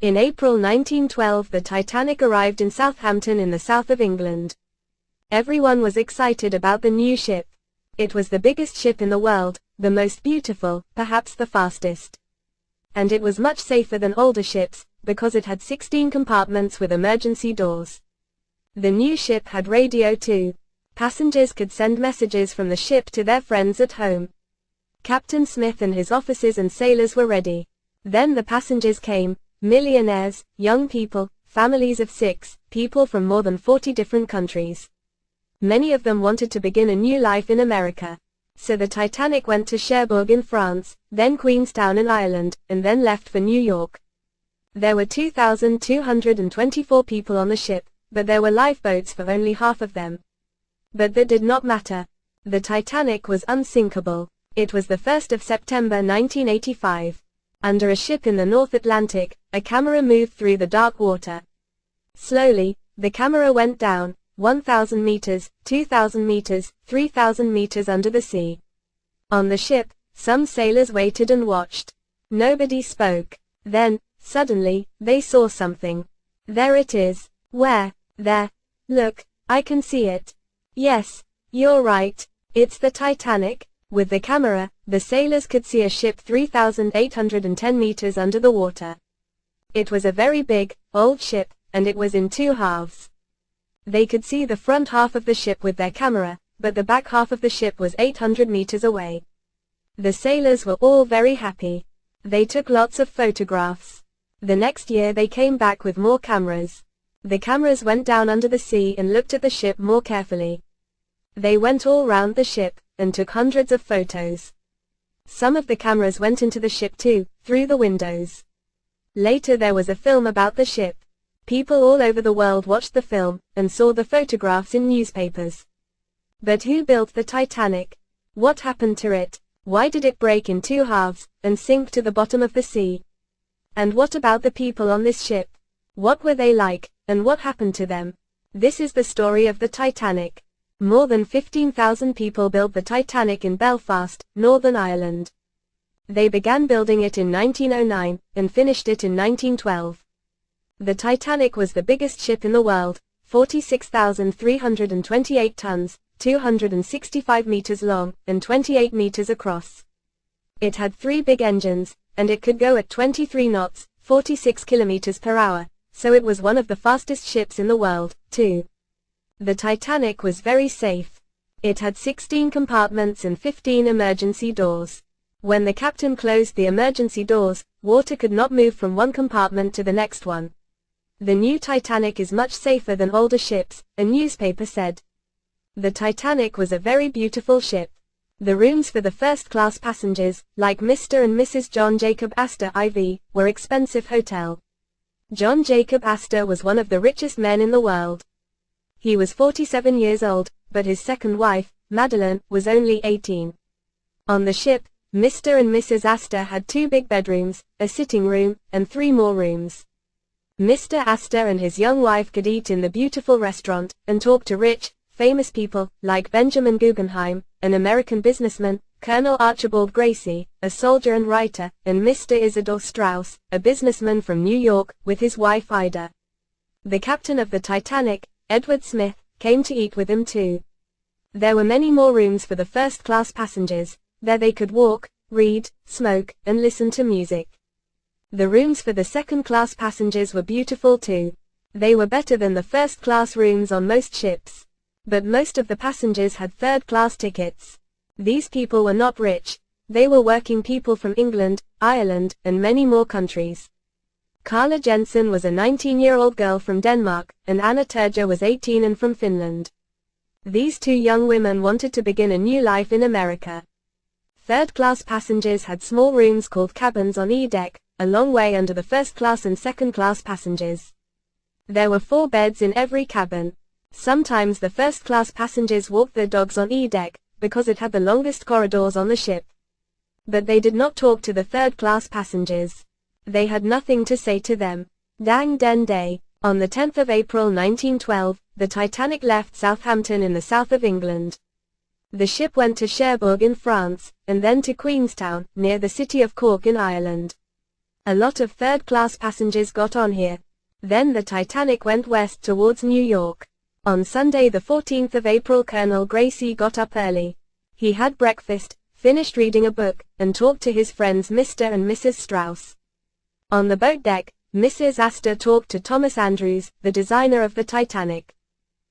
In April 1912, the Titanic arrived in Southampton in the south of England. Everyone was excited about the new ship. It was the biggest ship in the world, the most beautiful, perhaps the fastest. And it was much safer than older ships, because it had 16 compartments with emergency doors. The new ship had radio too. Passengers could send messages from the ship to their friends at home. Captain Smith and his officers and sailors were ready. Then the passengers came, millionaires, young people, families of 6, people from more than 40 different countries. Many of them wanted to begin a new life in America. So the Titanic went to Cherbourg in France, then Queenstown in Ireland, and then left for New York. There were 2,224 people on the ship, but there were lifeboats for only half of them. But that did not matter. The Titanic was unsinkable. It was the 1st of September 1985. Under a ship in the North Atlantic, a camera moved through the dark water. Slowly, the camera went down, 1,000 meters, 2,000 meters, 3,000 meters under the sea. On the ship, some sailors waited and watched. Nobody spoke. Then, suddenly, they saw something. There it is. Where? There. Look, I can see it. Yes, you're right. It's the Titanic. With the camera, the sailors could see a ship 3,810 meters under the water. It was a very big, old ship, and it was in 2 halves. They could see the front half of the ship with their camera, but the back half of the ship was 800 meters away. The sailors were all very happy. They took lots of photographs. The next year they came back with more cameras. The cameras went down under the sea and looked at the ship more carefully. They went all round the ship, and took hundreds of photos. Some of the cameras went into the ship too, through the windows. Later there was a film about the ship. People all over the world watched the film, and saw the photographs in newspapers. But who built the Titanic? What happened to it? Why did it break in 2 halves, and sink to the bottom of the sea? And what about the people on this ship? What were they like, and what happened to them? This is the story of the Titanic. More than 15,000 people built the Titanic in Belfast, Northern Ireland. They began building it in 1909, and finished it in 1912. The Titanic was the biggest ship in the world, 46,328 tons, 265 meters long, and 28 meters across. It had 3 big engines, and it could go at 23 knots, 46 kilometers per hour, so it was one of the fastest ships in the world, too. The Titanic was very safe. It had 16 compartments and 15 emergency doors. When the captain closed the emergency doors, water could not move from one compartment to the next one. The new Titanic is much safer than older ships, a newspaper said. The Titanic was a very beautiful ship. The rooms for the first-class passengers, like Mr. and Mrs. John Jacob Astor IV, were expensive hotel. John Jacob Astor was one of the richest men in the world. He was 47 years old, but his second wife, Madeline, was only 18. On the ship, Mr. and Mrs. Astor had 2 big bedrooms, a sitting room, and 3 more rooms. Mr. Astor and his young wife could eat in the beautiful restaurant, and talk to rich, famous people, like Benjamin Guggenheim, an American businessman, Colonel Archibald Gracie, a soldier and writer, and Mr. Isidor Straus, a businessman from New York, with his wife Ida. The captain of the Titanic, Edward Smith, came to eat with him too. There were many more rooms for the first-class passengers. There they could walk, read, smoke, and listen to music. The rooms for the second-class passengers were beautiful too. They were better than the first-class rooms on most ships. But most of the passengers had third-class tickets. These people were not rich. They were working people from England, Ireland, and many more countries. Carla Jensen was a 19-year-old girl from Denmark, and Anna Turja was 18 and from Finland. These 2 young women wanted to begin a new life in America. Third-class passengers had small rooms called cabins on E-deck, a long way under the first-class and second-class passengers. There were 4 beds in every cabin. Sometimes the first-class passengers walked their dogs on E-deck, because it had the longest corridors on the ship. But they did not talk to the third-class passengers. They had nothing to say to them. Dang den day. On the 10th of April 1912, the Titanic left Southampton in the south of England. The ship went to Cherbourg in France, and then to Queenstown, near the city of Cork in Ireland. A lot of third-class passengers got on here. Then the Titanic went west towards New York. On Sunday the 14th of April, Colonel Gracie got up early. He had breakfast, finished reading a book, and talked to his friends Mr. and Mrs. Strauss. On the boat deck, Mrs. Astor talked to Thomas Andrews, the designer of the Titanic.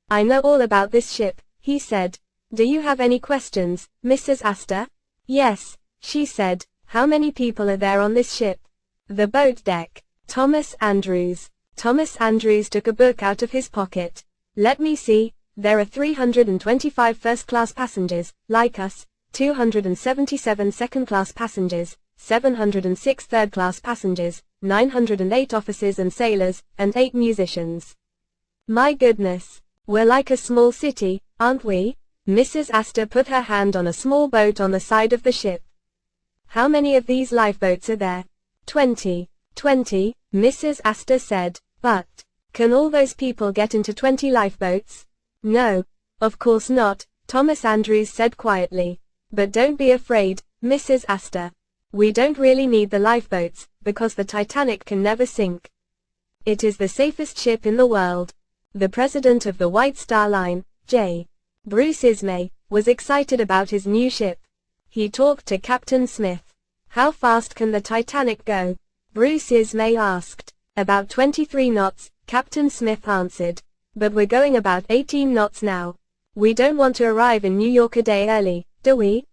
"I know all about this ship," he said. "Do you have any questions, Mrs. Astor?" "Yes," she said. "How many people are there on this ship?" "The boat deck." Thomas Andrews. Thomas Andrews took a book out of his pocket. "Let me see. There are 325 first-class passengers, like us, 277 second-class passengers, 706 third-class passengers, 908 officers and sailors, and 8 musicians. My goodness. We're like a small city, aren't we?" Mrs. Astor put her hand on a small boat on the side of the ship. "How many of these lifeboats are there?" 20. 20, Mrs. Astor said. "But, can all those people get into 20 lifeboats?" "No, of course not," Thomas Andrews said quietly. "But don't be afraid, Mrs. Astor. We don't really need the lifeboats, because the Titanic can never sink. It is the safest ship in the world." The president of the White Star Line, J. Bruce Ismay, was excited about his new ship. He talked to Captain Smith. "How fast can the Titanic go?" Bruce Ismay asked. "About 23 knots, Captain Smith answered. "But we're going about 18 knots now. We don't want to arrive in New York a day early, do we?"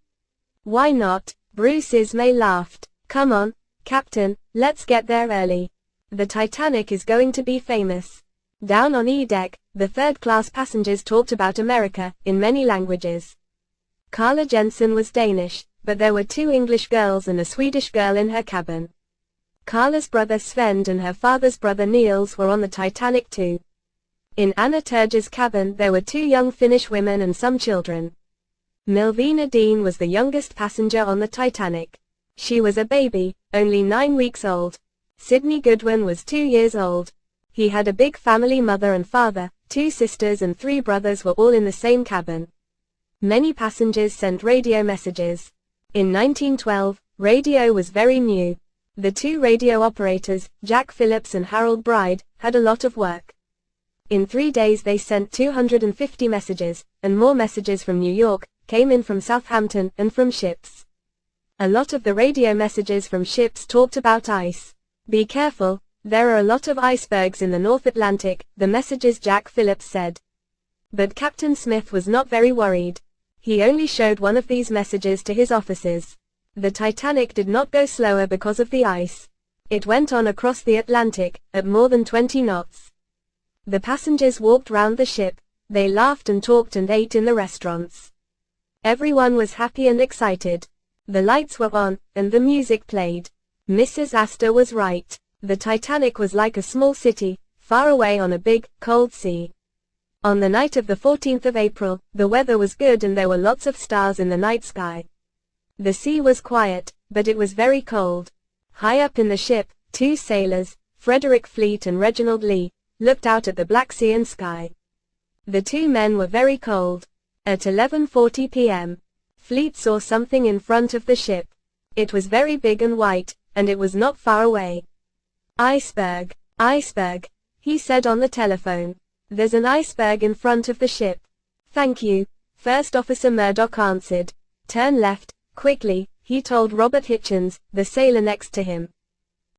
"Why not?" Bruce Ismay laughed. "Come on, Captain, let's get there early. The Titanic is going to be famous." Down on E-deck, the third-class passengers talked about America, in many languages. Carla Jensen was Danish, but there were 2 English girls and a Swedish girl in her cabin. Carla's brother Sven and her father's brother Niels were on the Titanic too. In Anna Turge's cabin there were 2 young Finnish women and some children. Milvina Dean was the youngest passenger on the Titanic. She was a baby, only 9 weeks old. Sidney Goodwin was 2 years old. He had a big family. Mother and father, 2 sisters and 3 brothers were all in the same cabin. Many passengers sent radio messages. In 1912, radio was very new. The 2 radio operators, Jack Phillips and Harold Bride, had a lot of work. In 3 days they sent 250 messages, and more messages from New York came in from Southampton and from ships. A lot of the radio messages from ships talked about ice. "Be careful, there are a lot of icebergs in the North Atlantic," the messages Jack Phillips said. But Captain Smith was not very worried. He only showed one of these messages to his officers. The Titanic did not go slower because of the ice. It went on across the Atlantic, at more than 20 knots. The passengers walked round the ship, they laughed and talked and ate in the restaurants. Everyone was happy and excited. The lights were on, and the music played. Mrs. Astor was right. The Titanic was like a small city, far away on a big, cold sea. On the night of the 14th of April, the weather was good and there were lots of stars in the night sky. The sea was quiet, but it was very cold. High up in the ship, 2 sailors, Frederick Fleet and Reginald Lee, looked out at the black sea and sky. The 2 men were very cold. At 11:40 p.m., Fleet saw something in front of the ship. It was very big and white, and it was not far away. "Iceberg, iceberg," he said on the telephone. "There's an iceberg in front of the ship." "Thank you," First Officer Murdoch answered. "Turn left, quickly," he told Robert Hitchens, the sailor next to him.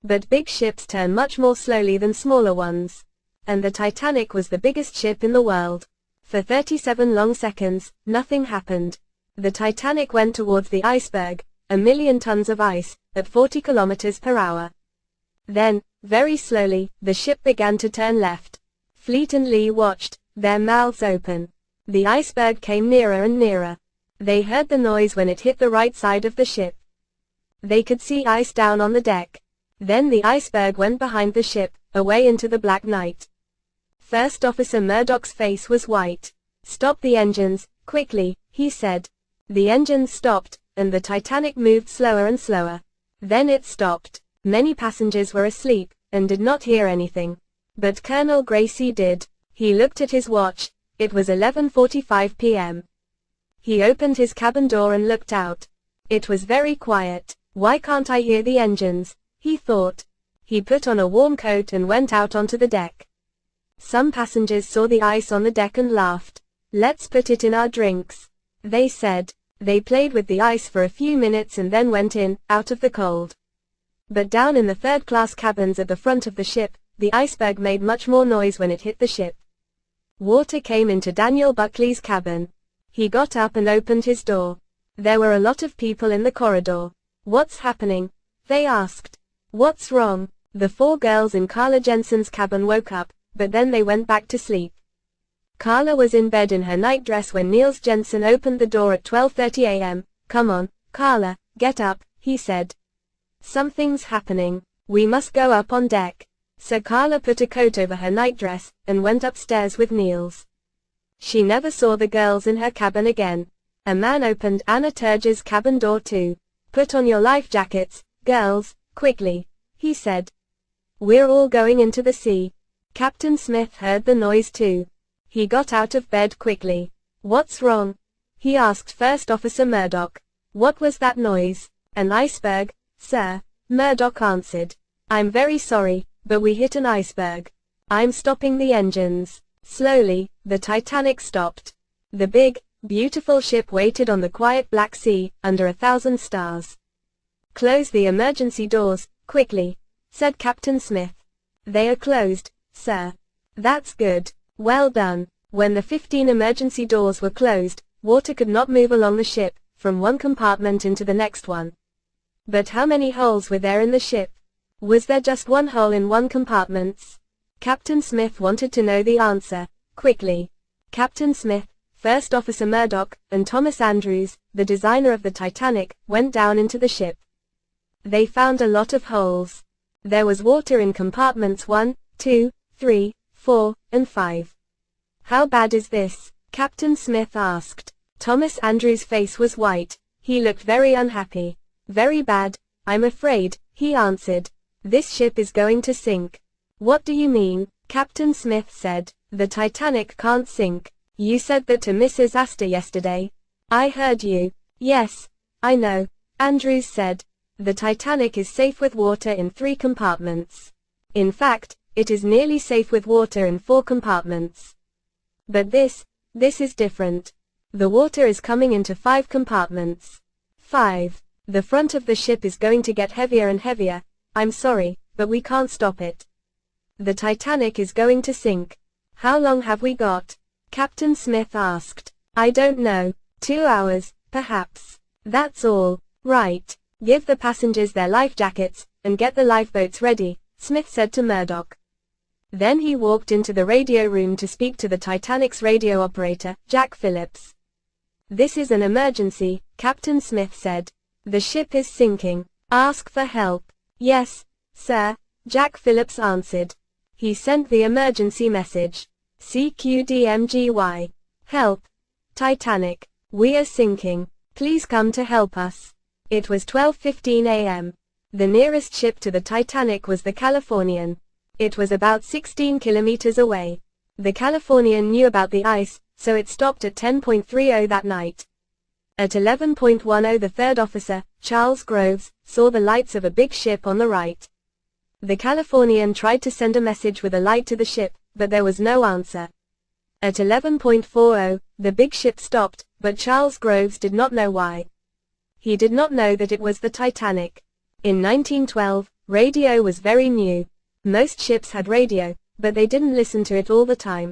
But big ships turn much more slowly than smaller ones. And the Titanic was the biggest ship in the world. For 37 long seconds, nothing happened. The Titanic went towards the iceberg, 1,000,000 tons of ice, at 40 kilometers per hour. Then, very slowly, the ship began to turn left. Fleet and Lee watched, their mouths open. The iceberg came nearer and nearer. They heard the noise when it hit the right side of the ship. They could see ice down on the deck. Then the iceberg went behind the ship, away into the black night. First Officer Murdoch's face was white. "Stop the engines, quickly," he said. The engines stopped, and the Titanic moved slower and slower. Then it stopped. Many passengers were asleep, and did not hear anything. But Colonel Gracie did. He looked at his watch. It was 11:45 p.m. He opened his cabin door and looked out. It was very quiet. "Why can't I hear the engines?" he thought. He put on a warm coat and went out onto the deck. Some passengers saw the ice on the deck and laughed. "Let's put it in our drinks," they said. They played with the ice for a few minutes and then went in, out of the cold. But down in the third-class cabins at the front of the ship, the iceberg made much more noise when it hit the ship. Water came into Daniel Buckley's cabin. He got up and opened his door. There were a lot of people in the corridor. "What's happening?" they asked. "What's wrong?" The 4 girls in Carla Jensen's cabin woke up, but then they went back to sleep. Carla was in bed in her nightdress when Niels Jensen opened the door at 12:30 a.m. "Come on, Carla, get up," he said. "Something's happening. We must go up on deck." So Carla put a coat over her nightdress, and went upstairs with Niels. She never saw the girls in her cabin again. A man opened Anna Turge's cabin door too. "Put on your life jackets, girls, quickly," he said. "We're all going into the sea." Captain Smith heard the noise too. He got out of bed quickly. "What's wrong?" he asked First Officer Murdoch. "What was that noise?" "An iceberg, sir," Murdoch answered. "I'm very sorry, but we hit an iceberg. I'm stopping the engines." Slowly, the Titanic stopped. The big, beautiful ship waited on the quiet Black Sea, under 1,000 stars. "Close the emergency doors, quickly," said Captain Smith. "They are closed, sir." "That's good. Well done." When the 15 emergency doors were closed, water could not move along the ship, from one compartment into the next one. But how many holes were there in the ship? Was there just one hole in one compartment? Captain Smith wanted to know the answer, quickly. Captain Smith, First Officer Murdoch, and Thomas Andrews, the designer of the Titanic, went down into the ship. They found a lot of holes. There was water in compartments 1, 2, 3, 4, and 5. "How bad is this?" Captain Smith asked. Thomas Andrews' face was white. He looked very unhappy. "Very bad, I'm afraid," he answered. "This ship is going to sink." "What do you mean?" Captain Smith said. "The Titanic can't sink. You said that to Mrs. Astor yesterday." "I heard you." "Yes, I know," Andrews said. "The Titanic is safe with water in 3 compartments. In fact, it is nearly safe with water in 4 compartments. But this is different. The water is coming into 5 compartments. 5. The front of the ship is going to get heavier and heavier. I'm sorry, but we can't stop it. The Titanic is going to sink." "How long have we got?" Captain Smith asked. "I don't know. 2 hours, perhaps. That's all." "Right. Give the passengers their life jackets, and get the lifeboats ready," Smith said to Murdoch. Then he walked into the radio room to speak to the Titanic's radio operator, Jack Phillips. "This is an emergency," Captain Smith said. "The ship is sinking. Ask for help." "Yes, sir," Jack Phillips answered. He sent the emergency message. CQDMGY. "Help. Titanic. We are sinking. Please come to help us." It was 12:15 a.m. The nearest ship to the Titanic was the Californian. It was about 16 kilometers away. The Californian knew about the ice, so it stopped at 10:30 that night. At 11:10 the third officer, Charles Groves, saw the lights of a big ship on the right. The Californian tried to send a message with a light to the ship, but there was no answer. At 11:40, the big ship stopped, but Charles Groves did not know why. He did not know that it was the Titanic. In 1912, radio was very new. Most ships had radio, but they didn't listen to it all the time.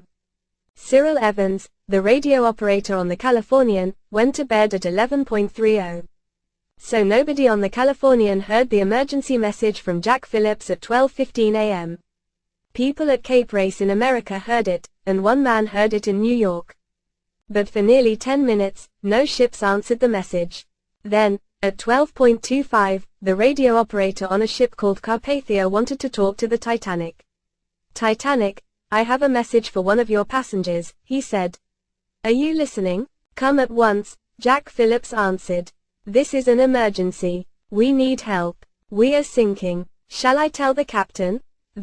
Cyril Evans, the radio operator on the Californian, went to bed at 11:30. So nobody on the Californian heard the emergency message from Jack Phillips at 12:15 a.m. People at Cape Race in America heard it, and one man heard it in New York. But for nearly 10 minutes, no ships answered the message. Then, at 12:25, the radio operator on a ship called Carpathia wanted to talk to the Titanic. "Titanic, I have a message for one of your passengers," he said. "Are you listening?" "Come at once," Jack Phillips answered. "This is an emergency. We need help. We are sinking. Shall I tell the captain?"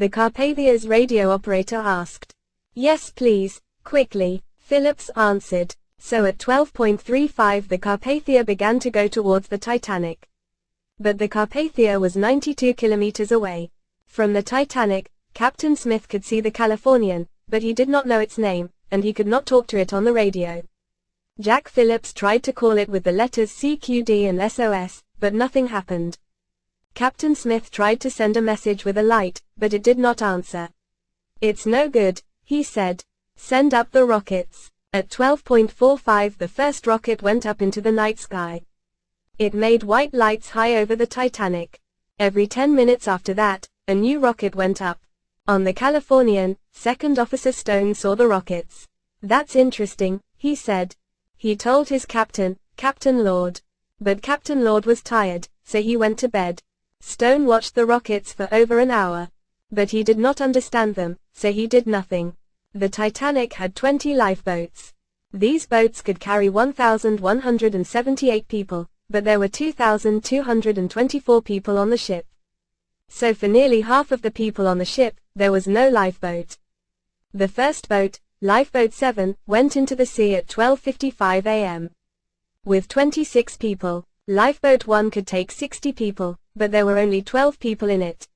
The Carpathia's radio operator asked. "Yes please, quickly," Phillips answered. So at 12:35 the Carpathia began to go towards the Titanic. But the Carpathia was 92 kilometers away. From the Titanic, Captain Smith could see the Californian, but he did not know its name, and he could not talk to it on the radio. Jack Phillips tried to call it with the letters CQD and SOS, but nothing happened. Captain Smith tried to send a message with a light, but it did not answer. "It's no good," he said. "Send up the rockets." At 12:45 the first rocket went up into the night sky. It made white lights high over the Titanic. Every 10 minutes after that, a new rocket went up. On the Californian, Second Officer Stone saw the rockets. "That's interesting," he said. He told his captain, Captain Lord. But Captain Lord was tired, so he went to bed. Stone watched the rockets for over an hour. But he did not understand them, so he did nothing. The Titanic had 20 lifeboats. These boats could carry 1,178 people, but there were 2,224 people on the ship. So for nearly half of the people on the ship, there was no lifeboat. The first boat, Lifeboat 7, went into the sea at 12:55 a.m. With 26 people. Lifeboat 1 could take 60 people, but there were only 12 people in it.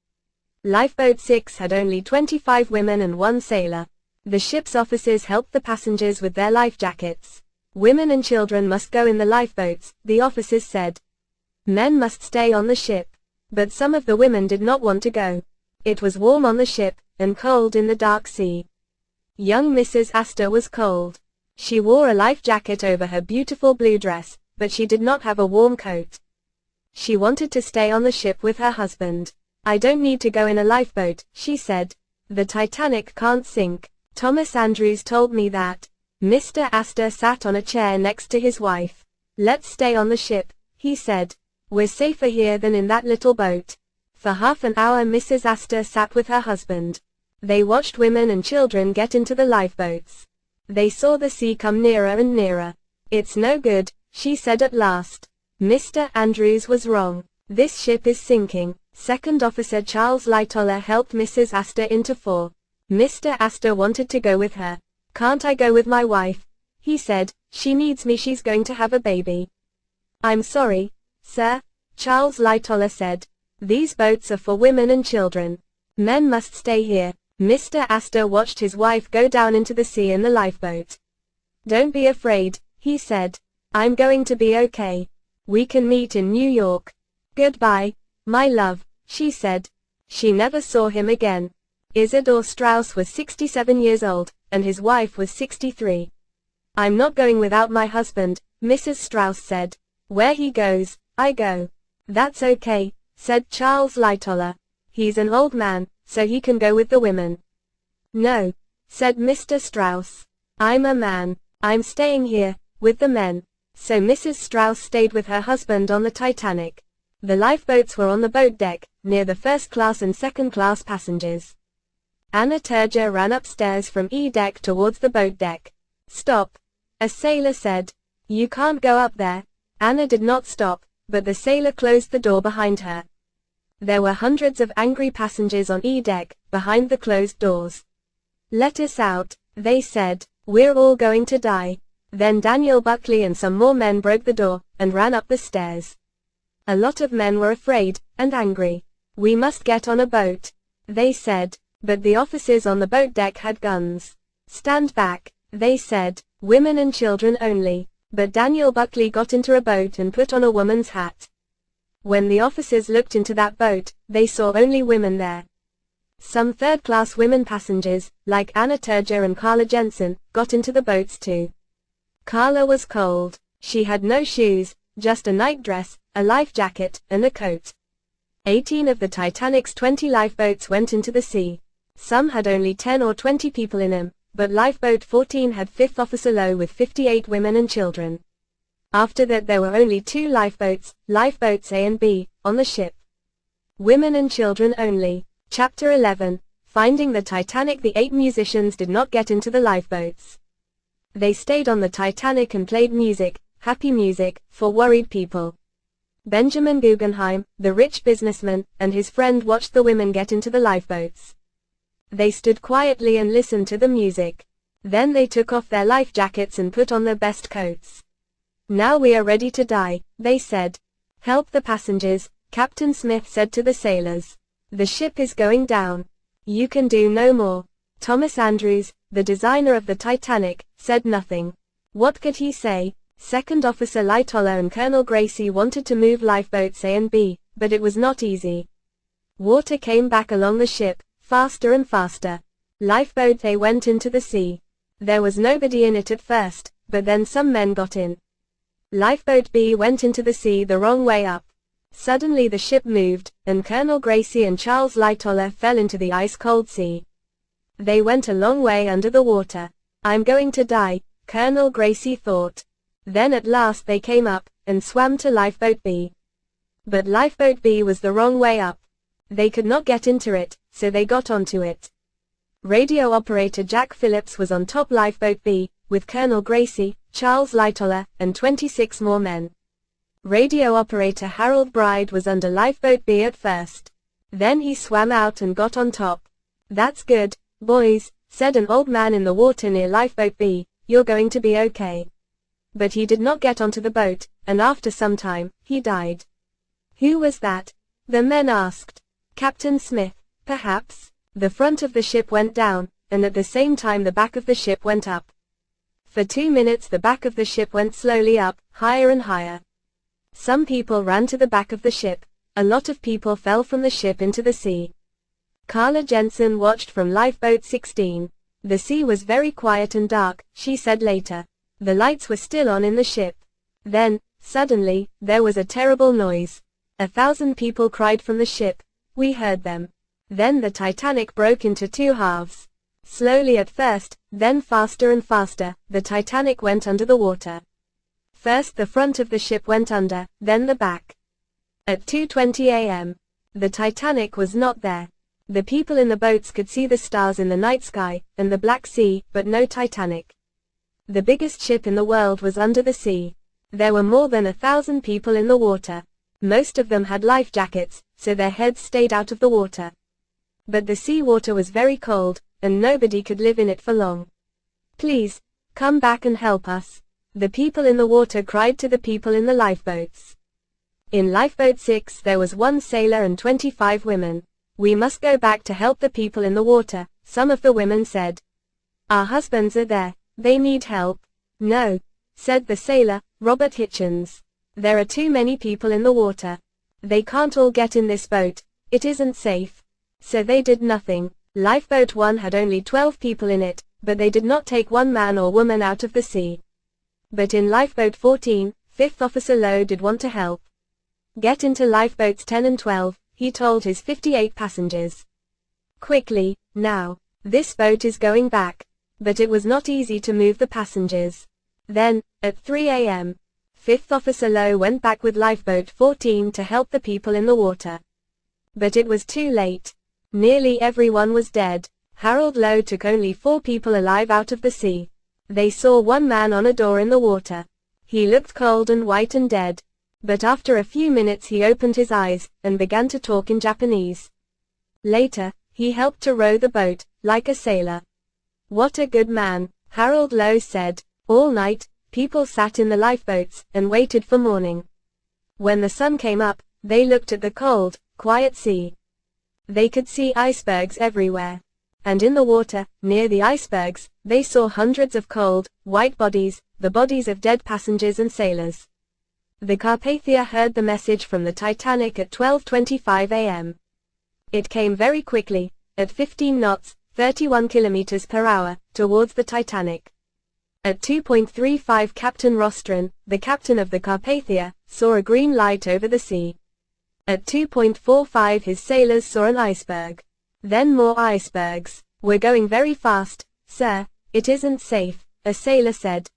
Lifeboat 6 had only 25 women and 1 sailor. The ship's officers helped the passengers with their life jackets. Women and children must go in the lifeboats, the officers said. Men must stay on the ship. But some of the women did not want to go. It was warm on the ship, and cold in the dark sea. Young Mrs. Astor was cold. She wore a life jacket over her beautiful blue dress, but she did not have a warm coat. She wanted to stay on the ship with her husband. "I don't need to go in a lifeboat," she said. "The Titanic can't sink. Thomas Andrews told me that." Mr. Astor sat on a chair next to his wife. "Let's stay on the ship," he said. "We're safer here than in that little boat." For half an hour Mrs. Astor sat with her husband. They watched women and children get into the lifeboats. They saw the sea come nearer and nearer. "It's no good," she said at last. Mr. Andrews was wrong. "This ship is sinking." Second Officer Charles Lightoller helped Mrs. Astor into 4. Mr. Astor wanted to go with her. "Can't I go with my wife?" he said. "She needs me, she's going to have a baby." "I'm sorry, sir," Charles Lightoller said. "These boats are for women and children. Men must stay here." Mr. Astor watched his wife go down into the sea in the lifeboat. "Don't be afraid," he said. "I'm going to be okay. We can meet in New York." "Goodbye, my love," she said. She never saw him again. Isidor Straus was 67 years old, and his wife was 63. "I'm not going without my husband," Mrs. Straus said. "Where he goes, I go." "That's okay," said Charles Lightoller. "He's an old man, so he can go with the women." "No," said Mr. Straus. "I'm a man. I'm staying here, with the men." So Mrs. Straus stayed with her husband on the Titanic. The lifeboats were on the boat deck, near the first class and second class passengers. Anna Turger ran upstairs from E deck towards the boat deck. "Stop," a sailor said. "You can't go up there." Anna did not stop, but the sailor closed the door behind her. There were hundreds of angry passengers on E deck, behind the closed doors. "Let us out," they said. "We're all going to die." Then Daniel Buckley and some more men broke the door, and ran up the stairs. A lot of men were afraid, and angry. "We must get on a boat," they said. But the officers on the boat deck had guns. "Stand back," they said. "Women and children only." But Daniel Buckley got into a boat and put on a woman's hat. When the officers looked into that boat, they saw only women there. Some third-class women passengers, like Anna Turger and Carla Jensen, got into the boats too. Carla was cold. She had no shoes, just a nightdress, a life jacket, and a coat. 18 of the Titanic's 20 lifeboats went into the sea. Some had only 10 or 20 people in them, but Lifeboat 14 had 5th Officer Lowe with 58 women and children. After that there were only 2 lifeboats, Lifeboats A and B, on the ship. Women and children only. Chapter 11. Finding the Titanic. The 8 musicians did not get into the lifeboats. They stayed on the Titanic and played music, happy music, for worried people. Benjamin Guggenheim, the rich businessman, and his friend watched the women get into the lifeboats. They stood quietly and listened to the music. Then they took off their life jackets and put on their best coats. "Now we are ready to die," they said. "Help the passengers," Captain Smith said to the sailors. The ship is going down. You can do no more. Thomas Andrews, the designer of the Titanic, said nothing. What could he say? Second Officer Lightoller and Colonel Gracie wanted to move lifeboats A and B, but it was not easy. Water came back along the ship, faster and faster. Lifeboat A went into the sea. There was nobody in it at first, but then some men got in. Lifeboat B went into the sea the wrong way up. Suddenly the ship moved, and Colonel Gracie and Charles Lightoller fell into the ice-cold sea. They went a long way under the water. I'm going to die, Colonel Gracie thought. Then at last they came up, and swam to Lifeboat B. But Lifeboat B was the wrong way up. They could not get into it, so they got onto it. Radio operator Jack Phillips was on top Lifeboat B, with Colonel Gracie, Charles Lightoller, and 26 more men. Radio operator Harold Bride was under Lifeboat B at first. Then he swam out and got on top. That's good, boys, said an old man in the water near Lifeboat B, you're going to be okay. But he did not get onto the boat, and after some time, he died. Who was that? The men asked. Captain Smith, perhaps? The front of the ship went down, and at the same time the back of the ship went up. For 2 minutes the back of the ship went slowly up, higher and higher. Some people ran to the back of the ship. A lot of people fell from the ship into the sea. Carla Jensen watched from Lifeboat 16. The sea was very quiet and dark, she said later. The lights were still on in the ship. Then, suddenly, there was a terrible noise. 1,000 people cried from the ship. We heard them. Then the Titanic broke into 2 halves. Slowly at first, then faster and faster, the Titanic went under the water. First the front of the ship went under, then the back. At 2:20 a.m. The Titanic was not there. The people in the boats could see the stars in the night sky, and the Black Sea, but no Titanic. The biggest ship in the world was under the sea. There were more than 1,000 people in the water. Most of them had life jackets, so their heads stayed out of the water. But the sea water was very cold, and nobody could live in it for long. Please, come back and help us. The people in the water cried to the people in the lifeboats. In Lifeboat 6 there was 1 sailor and 25 women. We must go back to help the people in the water, some of the women said. Our husbands are there, they need help. No, said the sailor, Robert Hitchens. There are too many people in the water. They can't all get in this boat, it isn't safe. So they did nothing. Lifeboat 1 had only 12 people in it, but they did not take 1 man or woman out of the sea. But in Lifeboat 14, 5th Officer Lowe did want to help. Get into Lifeboats 10 and 12, he told his 58 passengers. Quickly, now. This boat is going back. But it was not easy to move the passengers. Then, at 3 a.m., 5th Officer Lowe went back with Lifeboat 14 to help the people in the water. But it was too late. Nearly everyone was dead. Harold Lowe took only 4 people alive out of the sea. They saw 1 man on a door in the water. He looked cold and white and dead. But after a few minutes he opened his eyes, and began to talk in Japanese. Later, he helped to row the boat, like a sailor. What a good man, Harold Lowe said. All night, people sat in the lifeboats, and waited for morning. When the sun came up, they looked at the cold, quiet sea. They could see icebergs everywhere. And in the water, near the icebergs, they saw hundreds of cold, white bodies, the bodies of dead passengers and sailors. The Carpathia heard the message from the Titanic at 12:25 a.m. It came very quickly, at 15 knots, 31 kilometers per hour, towards the Titanic. At 2:35 Captain Rostron, the captain of the Carpathia, saw a green light over the sea. At 2:45 his sailors saw an iceberg. Then more icebergs. We're going very fast, sir, it isn't safe, a sailor said.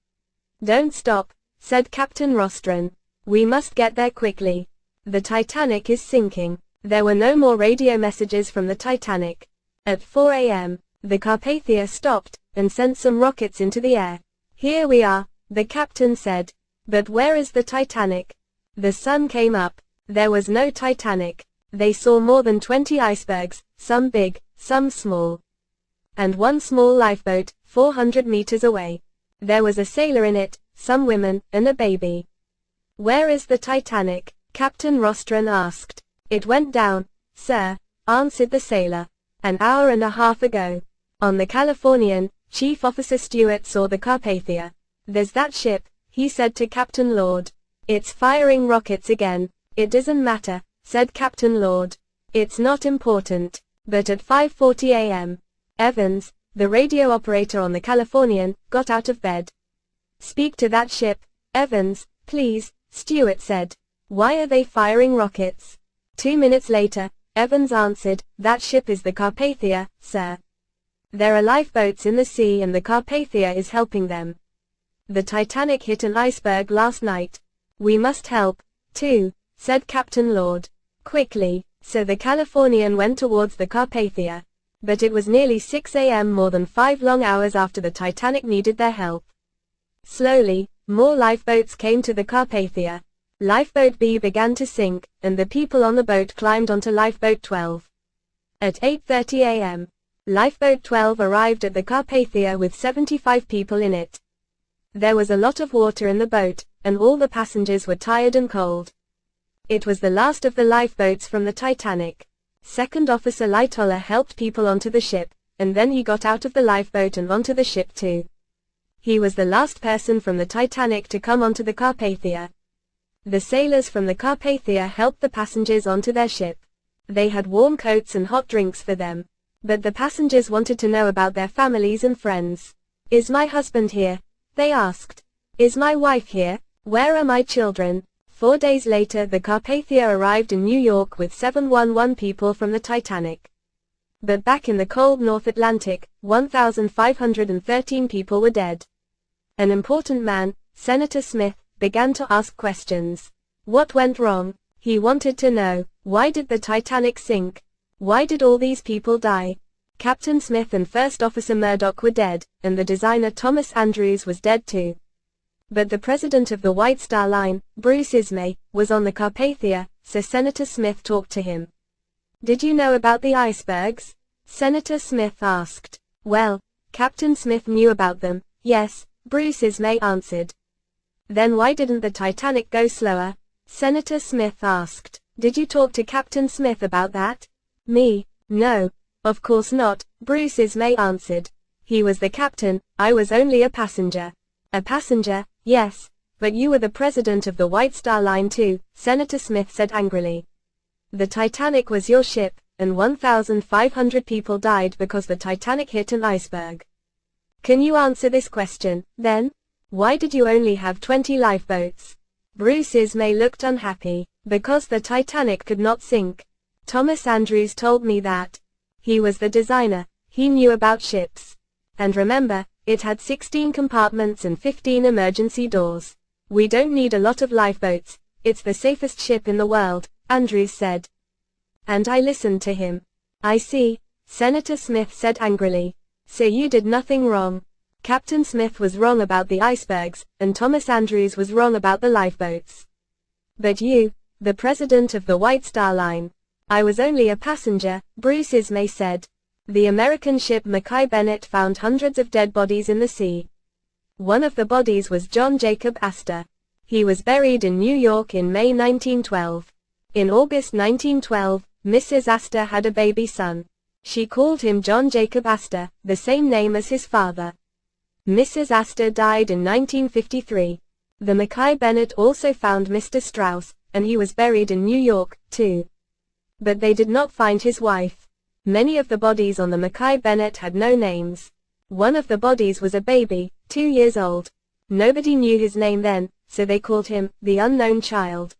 Don't stop, said Captain Rostron. We must get there quickly. The Titanic is sinking. There were no more radio messages from the Titanic. At 4 a.m., the Carpathia stopped, and sent some rockets into the air. Here we are, the captain said. But where is the Titanic? The sun came up. There was no Titanic. They saw more than 20 icebergs, some big, some small. And 1 small lifeboat, 400 meters away. There was a sailor in it, some women, and a baby. Where is the Titanic? Captain Rostron asked. It went down, sir, answered the sailor. An hour and a half ago. On the Californian, Chief Officer Stewart saw the Carpathia. There's that ship, he said to Captain Lord. It's firing rockets again. It doesn't matter, said Captain Lord. It's not important. But at 5:40 a.m., Evans, the radio operator on the Californian, got out of bed. Speak to that ship, Evans, please, Stewart said. Why are they firing rockets? 2 minutes later, Evans answered, that ship is the Carpathia, sir. There are lifeboats in the sea and the Carpathia is helping them. The Titanic hit an iceberg last night. We must help, too, said Captain Lord. Quickly, so the Californian went towards the Carpathia. But it was nearly 6 a.m., more than 5 long hours after the Titanic needed their help. Slowly, more lifeboats came to the Carpathia. Lifeboat B began to sink, and the people on the boat climbed onto Lifeboat 12. At 8:30 a.m., Lifeboat 12 arrived at the Carpathia with 75 people in it. There was a lot of water in the boat, and all the passengers were tired and cold. It was the last of the lifeboats from the Titanic. Second Officer Lightoller helped people onto the ship, and then he got out of the lifeboat and onto the ship too. He was the last person from the Titanic to come onto the Carpathia. The sailors from the Carpathia helped the passengers onto their ship. They had warm coats and hot drinks for them. But the passengers wanted to know about their families and friends. Is my husband here? They asked. Is my wife here? Where are my children? 4 days later, the Carpathia arrived in New York with 711 people from the Titanic. But back in the cold North Atlantic, 1,513 people were dead. An important man, Senator Smith, began to ask questions. What went wrong? He wanted to know, why did the Titanic sink? Why did all these people die? Captain Smith and First Officer Murdoch were dead, and the designer Thomas Andrews was dead too. But the president of the White Star Line, Bruce Ismay, was on the Carpathia, so Senator Smith talked to him. Did you know about the icebergs? Senator Smith asked. Well, Captain Smith knew about them, yes, Bruce Ismay answered. Then why didn't the Titanic go slower? Senator Smith asked. Did you talk to Captain Smith about that? Me? No. Of course not, Bruce Ismay answered. He was the captain, I was only a passenger. A passenger, yes, but you were the president of the White Star Line too, Senator Smith said angrily. The Titanic was your ship, and 1,500 people died because the Titanic hit an iceberg. Can you answer this question, then? Why did you only have 20 lifeboats? Bruce Ismay looked unhappy. Because the Titanic could not sink. Thomas Andrews told me that. He was the designer, he knew about ships. And remember, it had 16 compartments and 15 emergency doors. We don't need a lot of lifeboats, it's the safest ship in the world, Andrews said. And I listened to him. I see, Senator Smith said angrily. So you did nothing wrong. Captain Smith was wrong about the icebergs, and Thomas Andrews was wrong about the lifeboats. But you, the president of the White Star Line. I was only a passenger, Bruce Ismay said. The American ship Mackay Bennett found hundreds of dead bodies in the sea. One of the bodies was John Jacob Astor. He was buried in New York in May 1912. In August 1912, Mrs. Astor had a baby son. She called him John Jacob Astor, the same name as his father. Mrs. Astor died in 1953. The Mackay Bennett also found Mr. Strauss, and he was buried in New York, too. But they did not find his wife. Many of the bodies on the Mackay Bennett had no names. One of the bodies was a baby, 2 years old. Nobody knew his name then, so they called him, the unknown child.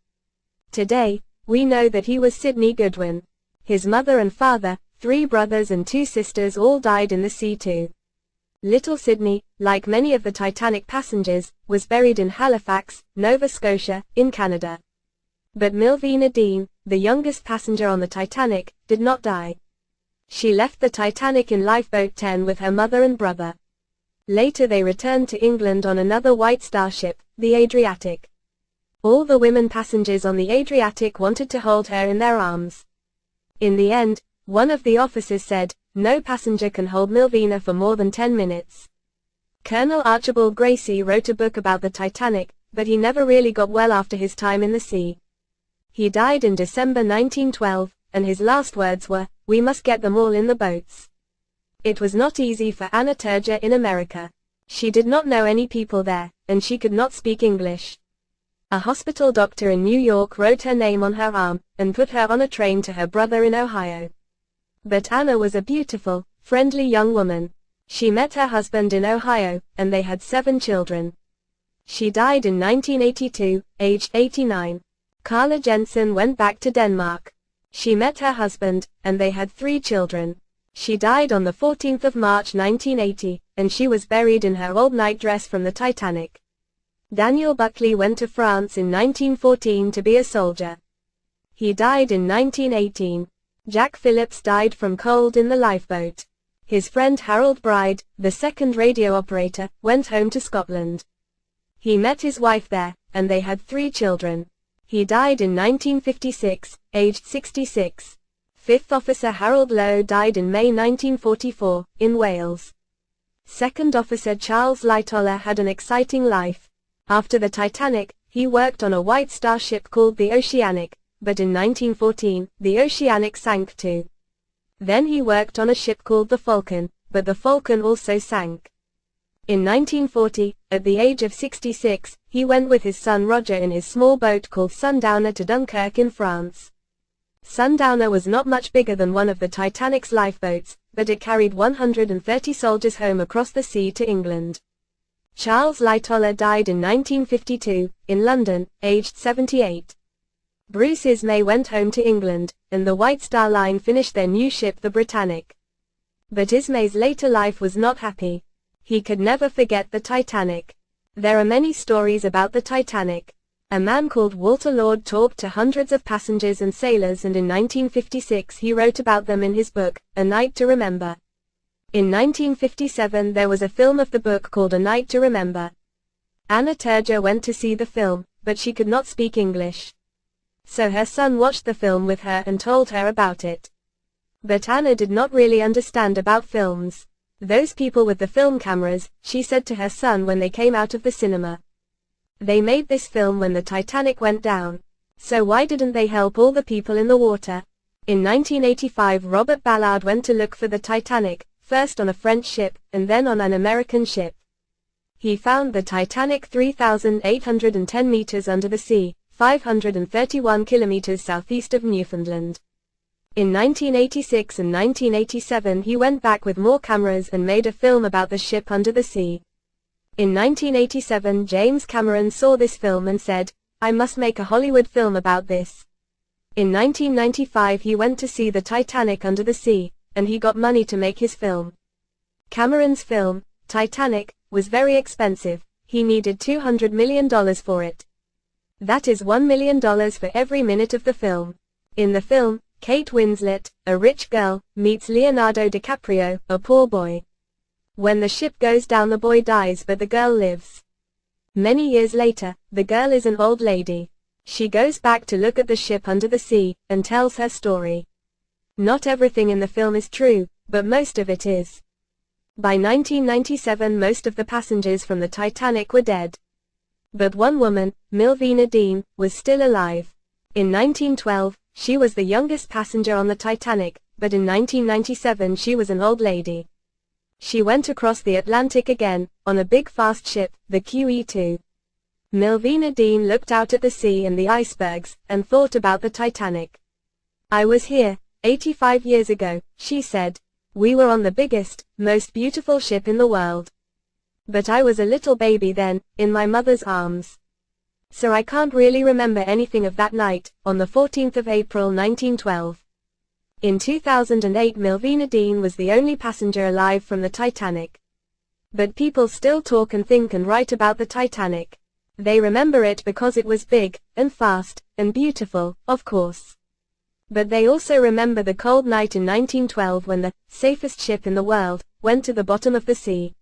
Today, we know that he was Sidney Goodwin. His mother and father, 3 brothers and 2 sisters all died in the sea too. Little Sidney, like many of the Titanic passengers, was buried in Halifax, Nova Scotia, in Canada. But Milvina Dean, the youngest passenger on the Titanic, did not die. She left the Titanic in Lifeboat 10 with her mother and brother. Later they returned to England on another White Star ship, the Adriatic. All the women passengers on the Adriatic wanted to hold her in their arms. In the end, one of the officers said, no passenger can hold Milvina for more than 10 minutes. Colonel Archibald Gracie wrote a book about the Titanic, but he never really got well after his time in the sea. He died in December 1912, and his last words were, We must get them all in the boats. It was not easy for Anna Turger in America. She did not know any people there, and she could not speak English. A hospital doctor in New York wrote her name on her arm, and put her on a train to her brother in Ohio. But Anna was a beautiful, friendly young woman. She met her husband in Ohio, and they had 7 children. She died in 1982, aged 89. Carla Jensen went back to Denmark. She met her husband, and they had 3 children. She died on the 14th of March 1980, and she was buried in her old nightdress from the Titanic. Daniel Buckley went to France in 1914 to be a soldier. He died in 1918. Jack Phillips died from cold in the lifeboat. His friend Harold Bride, the second radio operator, went home to Scotland. He met his wife there, and they had 3 children. He died in 1956, aged 66. Fifth Officer Harold Lowe died in May 1944, in Wales. Second Officer Charles Lightoller had an exciting life. After the Titanic, he worked on a White Star ship called the Oceanic, but in 1914, the Oceanic sank too. Then he worked on a ship called the Falcon, but the Falcon also sank. In 1940, at the age of 66, he went with his son Roger in his small boat called Sundowner to Dunkirk in France. Sundowner was not much bigger than one of the Titanic's lifeboats, but it carried 130 soldiers home across the sea to England. Charles Lightoller died in 1952, in London, aged 78. Bruce Ismay went home to England, and the White Star Line finished their new ship the Britannic. But Ismay's later life was not happy. He could never forget the Titanic. There are many stories about the Titanic. A man called Walter Lord talked to hundreds of passengers and sailors, and in 1956 he wrote about them in his book, A Night to Remember. In 1957 there was a film of the book called A Night to Remember. Anna Turger went to see the film, but she could not speak English. So her son watched the film with her and told her about it. But Anna did not really understand about films. Those people with the film cameras, she said to her son when they came out of the cinema. They made this film when the Titanic went down. So why didn't they help all the people in the water? In 1985 Robert Ballard went to look for the Titanic, first on a French ship, and then on an American ship. He found the Titanic 3,810 meters under the sea, 531 kilometers southeast of Newfoundland. In 1986 and 1987 he went back with more cameras and made a film about the ship under the sea. In 1987 James Cameron saw this film and said, "I must make a Hollywood film about this." In 1995 he went to see the Titanic under the sea, and he got money to make his film. Cameron's film, Titanic, was very expensive. He needed $200 million for it. That is $1 million for every minute of the film. In the film, Kate Winslet, a rich girl, meets Leonardo DiCaprio, a poor boy. When the ship goes down the boy dies but the girl lives. Many years later, the girl is an old lady. She goes back to look at the ship under the sea, and tells her story. Not everything in the film is true, but most of it is. By 1997 most of the passengers from the Titanic were dead. But one woman, Milvina Dean, was still alive. In 1912, she was the youngest passenger on the Titanic, but in 1997 she was an old lady. She went across the Atlantic again, on a big fast ship, the QE2. Milvina Dean looked out at the sea and the icebergs, and thought about the Titanic. "I was here, 85 years ago," she said. "We were on the biggest, most beautiful ship in the world. But I was a little baby then, in my mother's arms. So I can't really remember anything of that night, on the 14th of April 1912. In 2008 Milvina Dean was the only passenger alive from the Titanic. But people still talk and think and write about the Titanic. They remember it because it was big, and fast, and beautiful, of course. But they also remember the cold night in 1912 when the safest ship in the world went to the bottom of the sea.